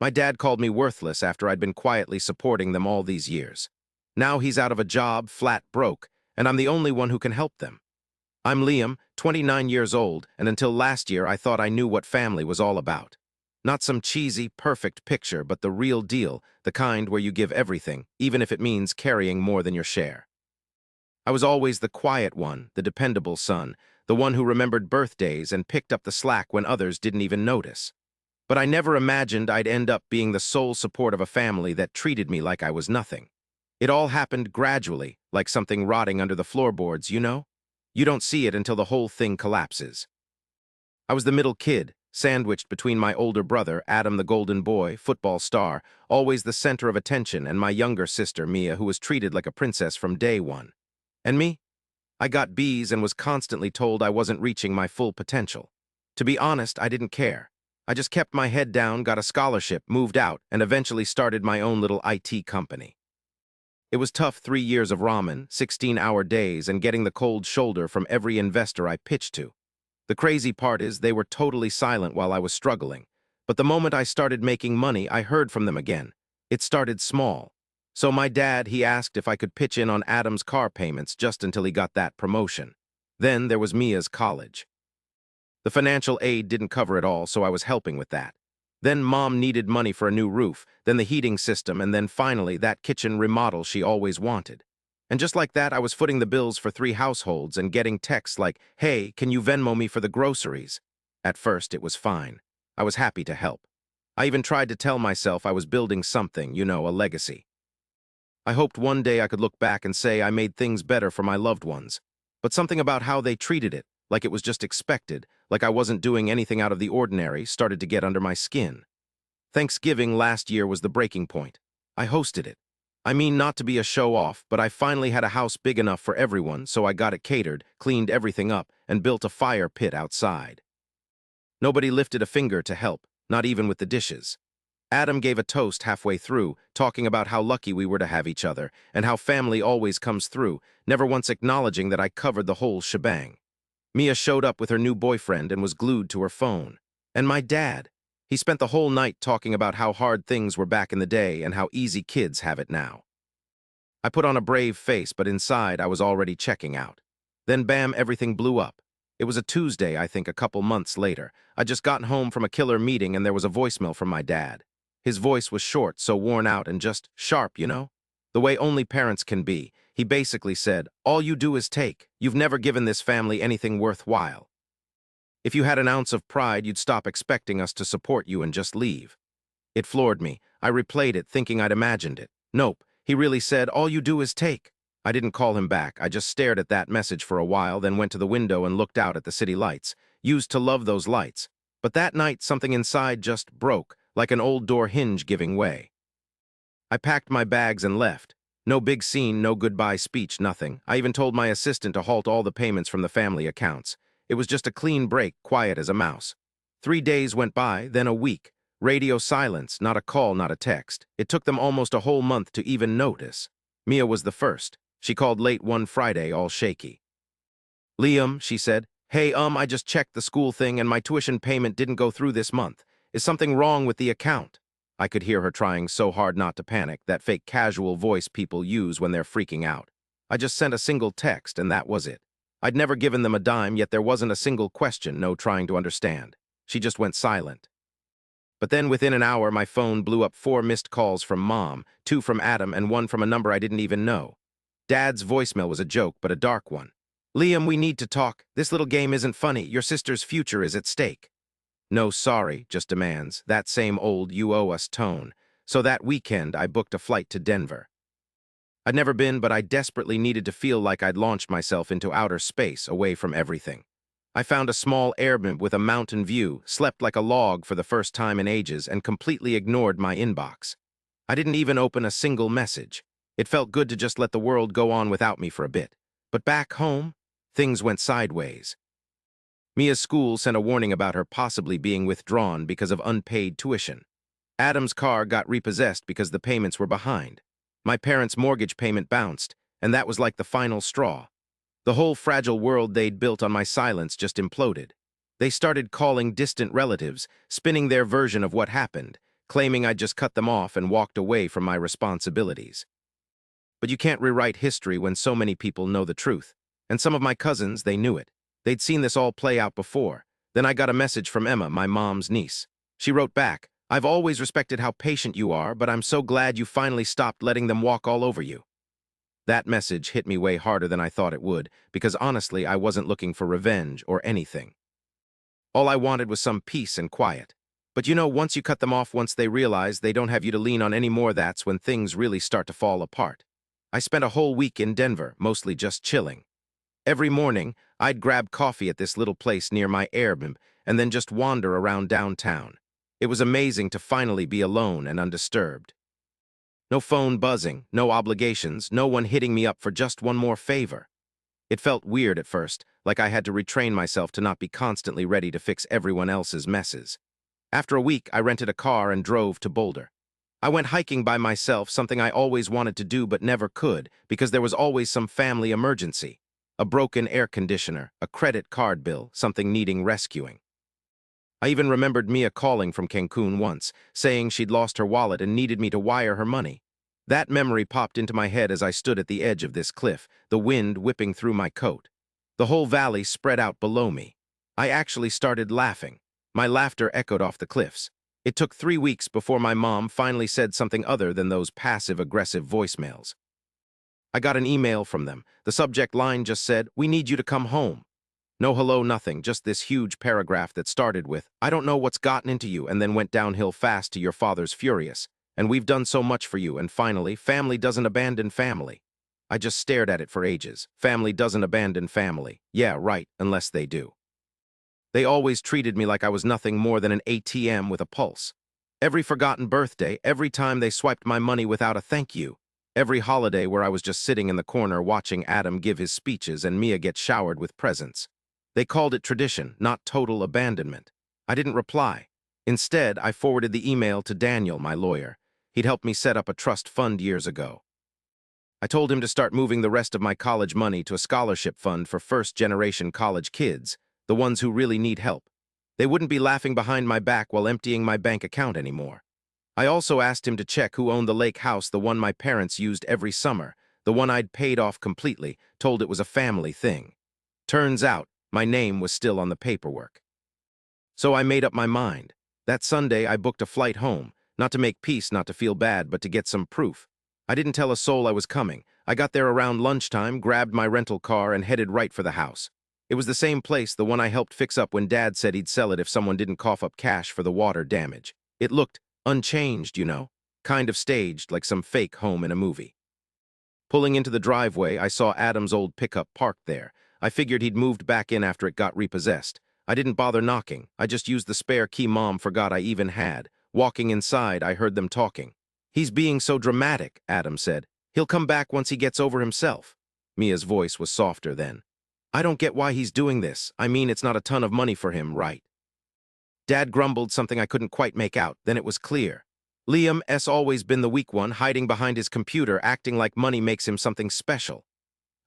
My dad called me worthless after I'd been quietly supporting them all these years. Now he's out of a job, flat broke, and I'm the only one who can help them. I'm Liam, 29 years old, and until last year I thought I knew what family was all about. Not some cheesy, perfect picture, but the real deal, the kind where you give everything, even if it means carrying more than your share. I was always the quiet one, the dependable son, the one who remembered birthdays and picked up the slack when others didn't even notice. But I never imagined I'd end up being the sole support of a family that treated me like I was nothing. It all happened gradually, like something rotting under the floorboards, you know? You don't see it until the whole thing collapses. I was the middle kid, sandwiched between my older brother, Adam the golden boy, football star, always the center of attention, and my younger sister, Mia, who was treated like a princess from day one. And me? I got B's and was constantly told I wasn't reaching my full potential. To be honest, I didn't care. I just kept my head down, got a scholarship, moved out, and eventually started my own little IT company. It was tough 3 years of ramen, 16-hour days, and getting the cold shoulder from every investor I pitched to. The crazy part is they were totally silent while I was struggling. But the moment I started making money, I heard from them again. It started small. So my dad, he asked if I could pitch in on Adam's car payments just until he got that promotion. Then there was Mia's college. The financial aid didn't cover it all, so I was helping with that. Then Mom needed money for a new roof, then the heating system, and then finally that kitchen remodel she always wanted. And just like that, I was footing the bills for 3 households and getting texts like, "Hey, can you Venmo me for the groceries?" At first, it was fine. I was happy to help. I even tried to tell myself I was building something, you know, a legacy. I hoped one day I could look back and say I made things better for my loved ones. But something about how they treated it, like it was just expected, like I wasn't doing anything out of the ordinary, started to get under my skin. Thanksgiving last year was the breaking point. I hosted it. I mean, not to be a show-off, but I finally had a house big enough for everyone, so I got it catered, cleaned everything up, and built a fire pit outside. Nobody lifted a finger to help, not even with the dishes. Adam gave a toast halfway through, talking about how lucky we were to have each other, and how family always comes through, never once acknowledging that I covered the whole shebang. Mia showed up with her new boyfriend and was glued to her phone. And my dad. He spent the whole night talking about how hard things were back in the day and how easy kids have it now. I put on a brave face, but inside I was already checking out. Then bam, everything blew up. It was a Tuesday, I think, a couple months later. I'd just gotten home from a killer meeting and there was a voicemail from my dad. His voice was short, so worn out and just sharp, you know? The way only parents can be. He basically said, "All you do is take. You've never given this family anything worthwhile. If you had an ounce of pride, you'd stop expecting us to support you and just leave." It floored me. I replayed it, thinking I'd imagined it. Nope, he really said, "All you do is take." I didn't call him back. I just stared at that message for a while, then went to the window and looked out at the city lights. Used to love those lights. But that night, something inside just broke, like an old door hinge giving way. I packed my bags and left. No big scene, no goodbye speech, nothing. I even told my assistant to halt all the payments from the family accounts. It was just a clean break, quiet as a mouse. 3 days went by, then a week. Radio silence, not a call, not a text. It took them almost a whole month to even notice. Mia was the first. She called late one Friday, all shaky. "Liam," she said, "Hey, I just checked the school thing and my tuition payment didn't go through this month. Is something wrong with the account?" I could hear her trying so hard not to panic, that fake casual voice people use when they're freaking out. I just sent a single text, and that was it. I'd never given them a dime, yet there wasn't a single question, no trying to understand. She just went silent. But then within an hour, my phone blew up 4 missed calls from Mom, 2 from Adam, and 1 from a number I didn't even know. Dad's voicemail was a joke, but a dark one. "Liam, we need to talk. This little game isn't funny. Your sister's future is at stake." No sorry, just demands, that same old "you owe us" tone. So that weekend, I booked a flight to Denver. I'd never been, but I desperately needed to feel like I'd launched myself into outer space, away from everything. I found a small airbnb with a mountain view, slept like a log for the first time in ages, and completely ignored my inbox. I didn't even open a single message. It felt good to just let the world go on without me for a bit. But back home, things went sideways. Mia's school sent a warning about her possibly being withdrawn because of unpaid tuition. Adam's car got repossessed because the payments were behind. My parents' mortgage payment bounced, and that was like the final straw. The whole fragile world they'd built on my silence just imploded. They started calling distant relatives, spinning their version of what happened, claiming I'd just cut them off and walked away from my responsibilities. But you can't rewrite history when so many people know the truth. And some of my cousins, they knew it. They'd seen this all play out before. Then I got a message from Emma, my mom's niece. She wrote back, "I've always respected how patient you are, but I'm so glad you finally stopped letting them walk all over you." That message hit me way harder than I thought it would, because honestly, I wasn't looking for revenge or anything. All I wanted was some peace and quiet. But you know, once you cut them off, once they realize they don't have you to lean on anymore, that's when things really start to fall apart. I spent a whole week in Denver, mostly just chilling. Every morning, I'd grab coffee at this little place near my Airbnb and then just wander around downtown. It was amazing to finally be alone and undisturbed. No phone buzzing, no obligations, no one hitting me up for just one more favor. It felt weird at first, like I had to retrain myself to not be constantly ready to fix everyone else's messes. After a week, I rented a car and drove to Boulder. I went hiking by myself, something I always wanted to do but never could because there was always some family emergency. A broken air conditioner, a credit card bill, something needing rescuing. I even remembered Mia calling from Cancun once, saying she'd lost her wallet and needed me to wire her money. That memory popped into my head as I stood at the edge of this cliff, the wind whipping through my coat. The whole valley spread out below me. I actually started laughing. My laughter echoed off the cliffs. It took 3 weeks before my mom finally said something other than those passive-aggressive voicemails. I got an email from them. The subject line just said, "We need you to come home." No hello, nothing, just this huge paragraph that started with, "I don't know what's gotten into you," and then went downhill fast to "Your father's furious. And we've done so much for you," and finally, "Family doesn't abandon family." I just stared at it for ages. Family doesn't abandon family. Yeah, right, unless they do. They always treated me like I was nothing more than an ATM with a pulse. Every forgotten birthday, every time they swiped my money without a thank you. Every holiday where I was just sitting in the corner watching Adam give his speeches and Mia get showered with presents. They called it tradition, not total abandonment. I didn't reply. Instead, I forwarded the email to Daniel, my lawyer. He'd helped me set up a trust fund years ago. I told him to start moving the rest of my college money to a scholarship fund for first-generation college kids, the ones who really need help. They wouldn't be laughing behind my back while emptying my bank account anymore. I also asked him to check who owned the lake house, the one my parents used every summer, the one I'd paid off completely, told it was a family thing. Turns out, my name was still on the paperwork. So I made up my mind. That Sunday, I booked a flight home, not to make peace, not to feel bad, but to get some proof. I didn't tell a soul I was coming. I got there around lunchtime, grabbed my rental car, and headed right for the house. It was the same place, the one I helped fix up when Dad said he'd sell it if someone didn't cough up cash for the water damage. It looked unchanged, you know, kind of staged, like some fake home in a movie. Pulling into the driveway, I saw Adam's old pickup parked there. I figured he'd moved back in after it got repossessed. I didn't bother knocking. I just used the spare key Mom forgot I even had. Walking inside, I heard them talking. "He's being so dramatic," Adam said. "He'll come back once he gets over himself." Mia's voice was softer then. "I don't get why he's doing this. I mean, it's not a ton of money for him, right?" Dad grumbled something I couldn't quite make out. Then it was clear. Liam's always been the weak one, hiding behind his computer, acting like money makes him something special.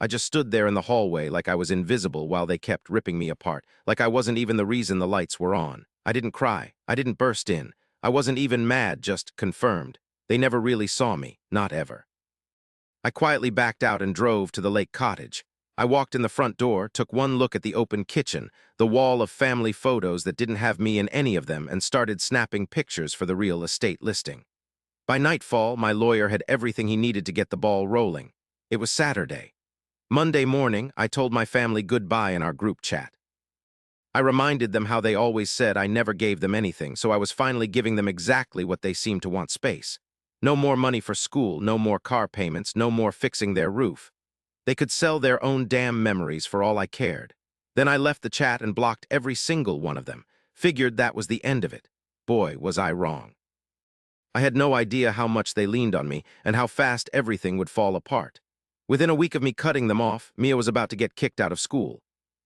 I just stood there in the hallway like I was invisible while they kept ripping me apart, like I wasn't even the reason the lights were on. I didn't cry. I didn't burst in. I wasn't even mad, just confirmed. They never really saw me, not ever. I quietly backed out and drove to the lake cottage. I walked in the front door, took one look at the open kitchen, the wall of family photos that didn't have me in any of them, and started snapping pictures for the real estate listing. By nightfall, my lawyer had everything he needed to get the ball rolling. It was Saturday. Monday morning, I told my family goodbye in our group chat. I reminded them how they always said I never gave them anything, so I was finally giving them exactly what they seemed to want: space. No more money for school, no more car payments, no more fixing their roof. They could sell their own damn memories for all I cared. Then I left the chat and blocked every single one of them. Figured that was the end of it. Boy, was I wrong. I had no idea how much they leaned on me and how fast everything would fall apart. Within a week of me cutting them off, Mia was about to get kicked out of school.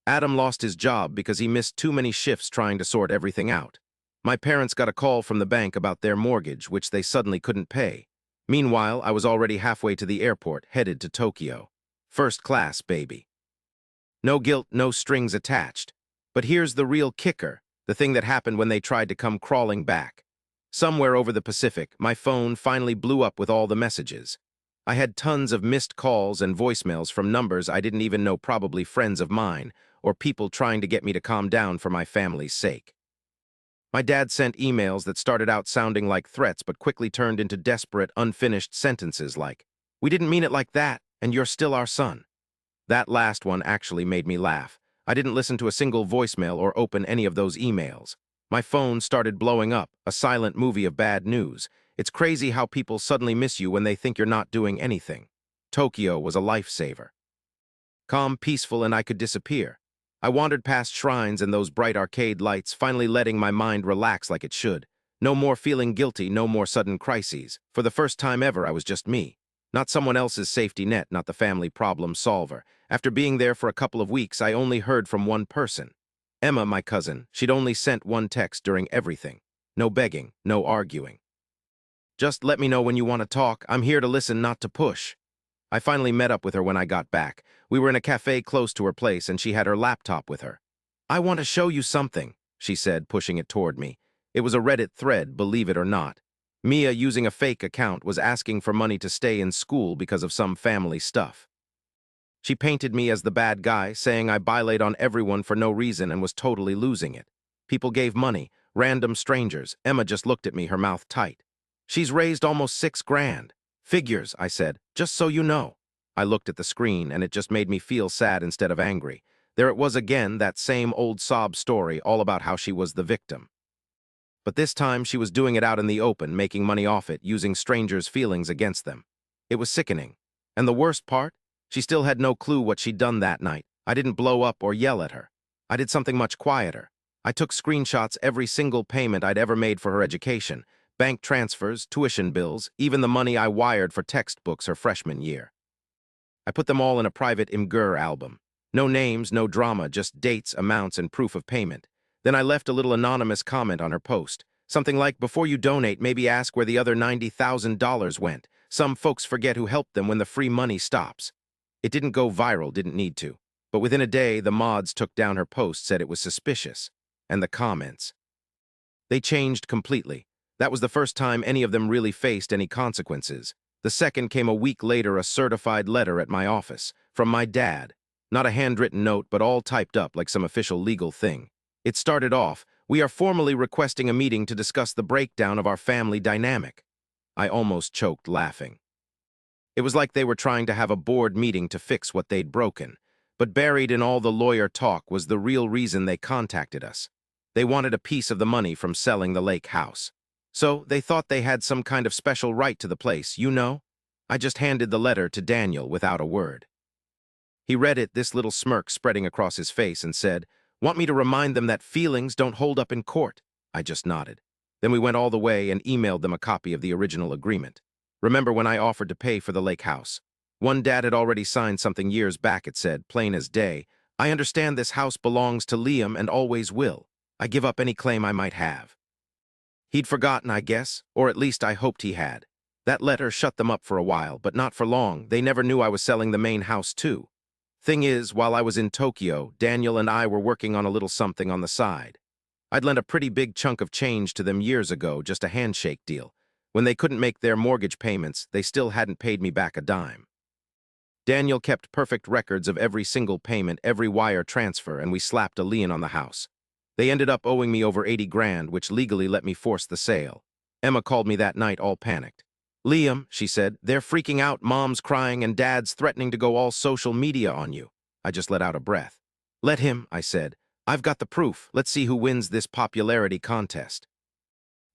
Adam lost his job because he missed too many shifts trying to sort everything out. My parents got a call from the bank about their mortgage, which they suddenly couldn't pay. Meanwhile, I was already halfway to the airport, headed to Tokyo. First class, baby. No guilt, no strings attached. But here's the real kicker, the thing that happened when they tried to come crawling back. Somewhere over the Pacific, my phone finally blew up with all the messages. I had tons of missed calls and voicemails from numbers I didn't even know, probably friends of mine, or people trying to get me to calm down for my family's sake. My dad sent emails that started out sounding like threats but quickly turned into desperate, unfinished sentences like, "We didn't mean it like that, and you're still our son." That last one actually made me laugh. I didn't listen to a single voicemail or open any of those emails. My phone started blowing up, a silent movie of bad news. It's crazy how people suddenly miss you when they think you're not doing anything. Tokyo was a lifesaver. Calm, peaceful, and I could disappear. I wandered past shrines and those bright arcade lights, finally letting my mind relax like it should. No more feeling guilty, no more sudden crises. For the first time ever, I was just me. Not someone else's safety net, not the family problem solver. After being there for a couple of weeks, I only heard from one person. Emma, my cousin. She'd only sent one text during everything. No begging, no arguing. "Just let me know when you want to talk. I'm here to listen, not to push." I finally met up with her when I got back. We were in a cafe close to her place, and she had her laptop with her. "I want to show you something," she said, pushing it toward me. It was a Reddit thread, believe it or not. Mia, using a fake account, was asking for money to stay in school because of some family stuff. She painted me as the bad guy, saying I violate on everyone for no reason and was totally losing it. People gave money, random strangers. Emma just looked at me, her mouth tight. "She's raised almost $6,000. "Figures," I said, "just so you know." I looked at the screen, and it just made me feel sad instead of angry. There it was again, that same old sob story, all about how she was the victim. But this time she was doing it out in the open, making money off it, using strangers' feelings against them. It was sickening. And the worst part? She still had no clue what she'd done that night. I didn't blow up or yell at her. I did something much quieter. I took screenshots every single payment I'd ever made for her education. Bank transfers, tuition bills, even the money I wired for textbooks her freshman year. I put them all in a private Imgur album. No names, no drama, just dates, amounts, and proof of payment. Then I left a little anonymous comment on her post. Something like, "Before you donate, maybe ask where the other $90,000 went. Some folks forget who helped them when the free money stops." It didn't go viral, didn't need to. But within a day, the mods took down her post, said it was suspicious. And the comments. They changed completely. That was the first time any of them really faced any consequences. The second came a week later, a certified letter at my office, from my dad. Not a handwritten note, but all typed up like some official legal thing. It started off, "We are formally requesting a meeting to discuss the breakdown of our family dynamic." I almost choked laughing. It was like they were trying to have a board meeting to fix what they'd broken. But buried in all the lawyer talk was the real reason they contacted us. They wanted a piece of the money from selling the lake house. So they thought they had some kind of special right to the place, you know? I just handed the letter to Daniel without a word. He read it, this little smirk spreading across his face, and said, "Want me to remind them that feelings don't hold up in court?" I just nodded. Then we went all the way and emailed them a copy of the original agreement. Remember when I offered to pay for the lake house? One dad had already signed something years back. It said, plain as day, "I understand this house belongs to Liam and always will. I give up any claim I might have." He'd forgotten, I guess, or at least I hoped he had. That letter shut them up for a while, but not for long. They never knew I was selling the main house too. Thing is, while I was in Tokyo, Daniel and I were working on a little something on the side. I'd lent a pretty big chunk of change to them years ago, just a handshake deal. When they couldn't make their mortgage payments, they still hadn't paid me back a dime. Daniel kept perfect records of every single payment, every wire transfer, and we slapped a lien on the house. They ended up owing me over 80 grand, which legally let me force the sale. Emma called me that night all panicked. "Liam," she said, "they're freaking out, mom's crying, and dad's threatening to go all social media on you." I just let out a breath. "Let him," I said. "I've got the proof. Let's see who wins this popularity contest."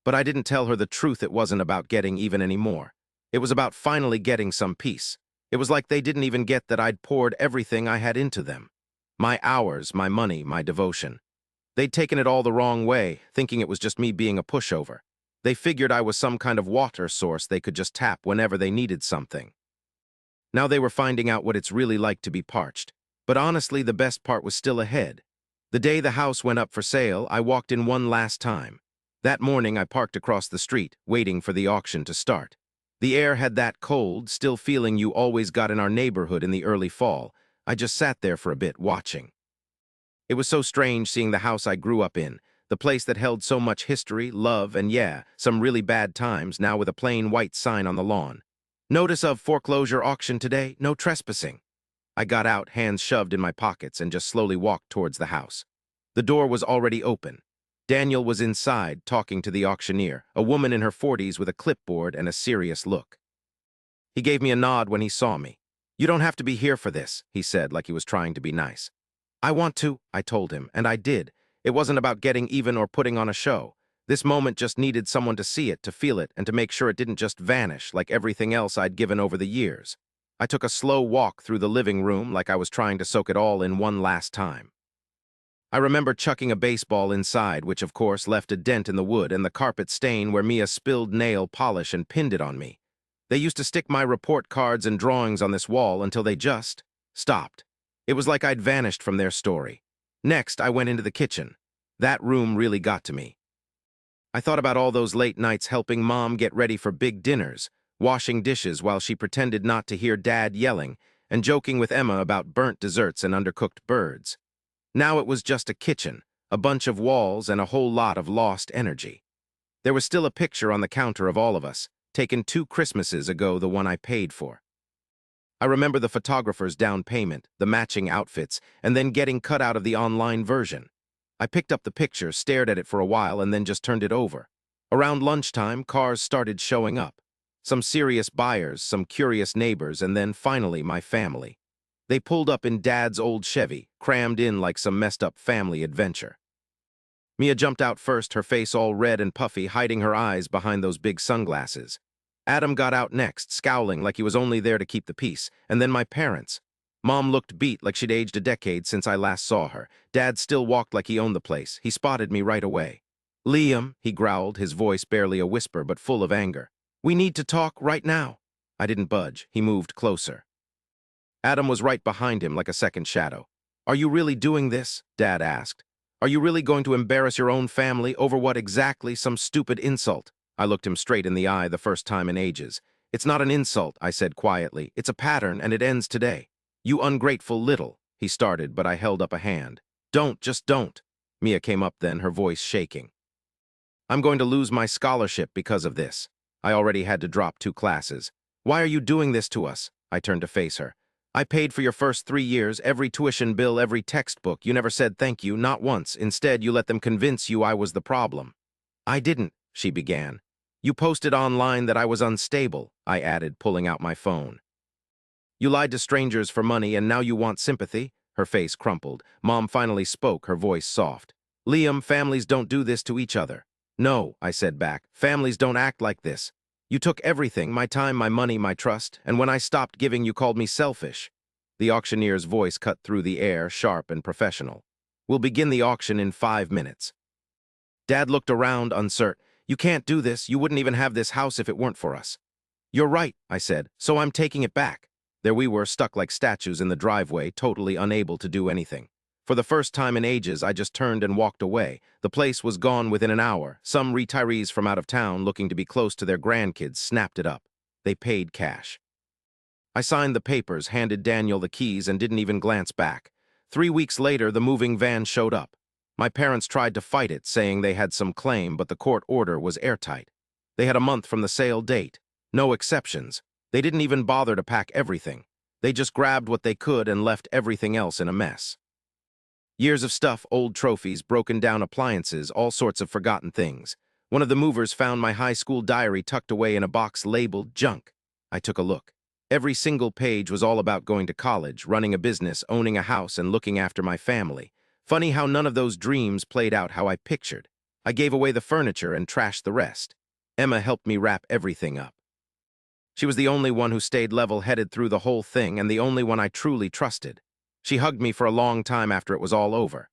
But I didn't tell her the truth. It wasn't about getting even anymore. It was about finally getting some peace. It was like they didn't even get that I'd poured everything I had into them. My hours, my money, my devotion. They'd taken it all the wrong way, thinking it was just me being a pushover. They figured I was some kind of water source they could just tap whenever they needed something. Now they were finding out what it's really like to be parched. But honestly, the best part was still ahead. The day the house went up for sale, I walked in one last time. That morning, I parked across the street, waiting for the auction to start. The air had that cold, still feeling you always got in our neighborhood in the early fall. I just sat there for a bit, watching. It was so strange seeing the house I grew up in, The place that held so much history, love, and yeah, some really bad times, now with a plain white sign on the lawn. Notice of foreclosure auction today, no trespassing. I got out, hands shoved in my pockets, and just slowly walked towards the house. The door was already open. Daniel was inside, talking to the auctioneer, a woman in her 40s with a clipboard and a serious look. He gave me a nod when he saw me. "You don't have to be here for this," he said, like he was trying to be nice. "I want to," I told him, and I did. It wasn't about getting even or putting on a show. This moment just needed someone to see it, to feel it, and to make sure it didn't just vanish like everything else I'd given over the years. I took a slow walk through the living room like I was trying to soak it all in one last time. I remember chucking a baseball inside, which of course left a dent in the wood and the carpet stain where Mia spilled nail polish and pinned it on me. They used to stick my report cards and drawings on this wall until they just stopped. It was like I'd vanished from their story. Next, I went into the kitchen. That room really got to me. I thought about all those late nights helping Mom get ready for big dinners, washing dishes while she pretended not to hear Dad yelling, and joking with Emma about burnt desserts and undercooked birds. Now it was just a kitchen, a bunch of walls, and a whole lot of lost energy. There was still a picture on the counter of all of us, taken 2 Christmases ago, the one I paid for. I remember the photographer's down payment, the matching outfits, and then getting cut out of the online version. I picked up the picture, stared at it for a while, and then just turned it over. Around lunchtime, cars started showing up. Some serious buyers, some curious neighbors, and then finally my family. They pulled up in Dad's old Chevy, crammed in like some messed up family adventure. Mia jumped out first, her face all red and puffy, hiding her eyes behind those big sunglasses. Adam got out next, scowling like he was only there to keep the peace, and then my parents. Mom looked beat, like she'd aged a decade since I last saw her. Dad still walked like he owned the place. He spotted me right away. "Liam," he growled, his voice barely a whisper but full of anger. "We need to talk right now." I didn't budge. He moved closer. Adam was right behind him like a second shadow. "Are you really doing this?" Dad asked. "Are you really going to embarrass your own family over what exactly? Some stupid insult?" I looked him straight in the eye, the first time in ages. "It's not an insult," I said quietly. "It's a pattern, and it ends today." "You ungrateful little," he started, but I held up a hand. "Don't, just don't." Mia came up then, her voice shaking. "I'm going to lose my scholarship because of this." I already had to drop 2 classes. "Why are you doing this to us?" I turned to face her. "I paid for your first 3 years, every tuition bill, every textbook. You never said thank you, not once. Instead, you let them convince you I was the problem." "I didn't," she began. "You posted online that I was unstable," I added, pulling out my phone. "You lied to strangers for money, and now you want sympathy?" Her face crumpled. Mom finally spoke, her voice soft. "Liam, families don't do this to each other." "No," I said back. "Families don't act like this. You took everything, my time, my money, my trust, and when I stopped giving, you called me selfish." The auctioneer's voice cut through the air, sharp and professional. "We'll begin the auction in 5 minutes." Dad looked around, uncertain. "You can't do this. You wouldn't even have this house if it weren't for us." "You're right," I said, "so I'm taking it back." There we were, stuck like statues in the driveway, totally unable to do anything. For the first time in ages, I just turned and walked away. The place was gone within an hour. Some retirees from out of town looking to be close to their grandkids snapped it up. They paid cash. I signed the papers, handed Daniel the keys, and didn't even glance back. 3 weeks later, the moving van showed up. My parents tried to fight it, saying they had some claim, but the court order was airtight. They had a month from the sale date. No exceptions. They didn't even bother to pack everything. They just grabbed what they could and left everything else in a mess. Years of stuff, old trophies, broken down appliances, all sorts of forgotten things. One of the movers found my high school diary tucked away in a box labeled junk. I took a look. Every single page was all about going to college, running a business, owning a house, and looking after my family. Funny how none of those dreams played out how I pictured. I gave away the furniture and trashed the rest. Emma helped me wrap everything up. She was the only one who stayed level-headed through the whole thing and the only one I truly trusted. She hugged me for a long time after it was all over.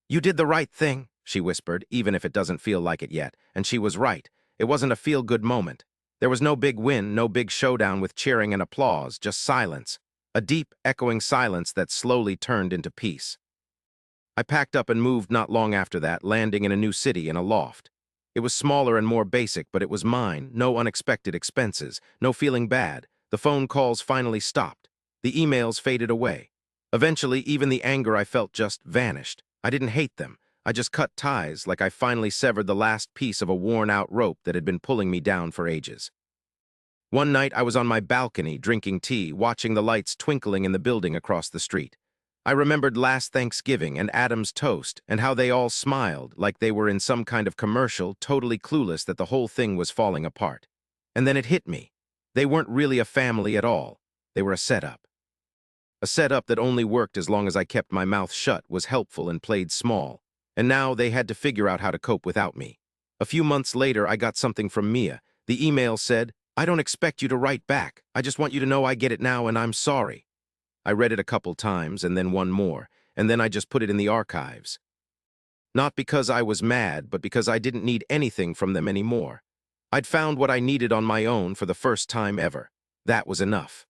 "You did the right thing," she whispered, even if it doesn't feel like it yet. And she was right. It wasn't a feel-good moment. There was no big win, no big showdown with cheering and applause, just silence. A deep, echoing silence that slowly turned into peace. I packed up and moved not long after that, landing in a new city in a loft. It was smaller and more basic, but it was mine. No unexpected expenses, no feeling bad. The phone calls finally stopped. The emails faded away. Eventually, even the anger I felt just vanished. I didn't hate them. I just cut ties like I finally severed the last piece of a worn-out rope that had been pulling me down for ages. One night, I was on my balcony drinking tea, watching the lights twinkling in the building across the street. I remembered last Thanksgiving and Adam's toast and how they all smiled like they were in some kind of commercial, totally clueless that the whole thing was falling apart. And then it hit me. They weren't really a family at all. They were a setup. A setup that only worked as long as I kept my mouth shut, was helpful, and played small. And now they had to figure out how to cope without me. A few months later, I got something from Mia. The email said, "I don't expect you to write back. I just want you to know I get it now and I'm sorry." I read it a couple times and then one more, and then I just put it in the archives. Not because I was mad, but because I didn't need anything from them anymore. I'd found what I needed on my own for the first time ever. That was enough.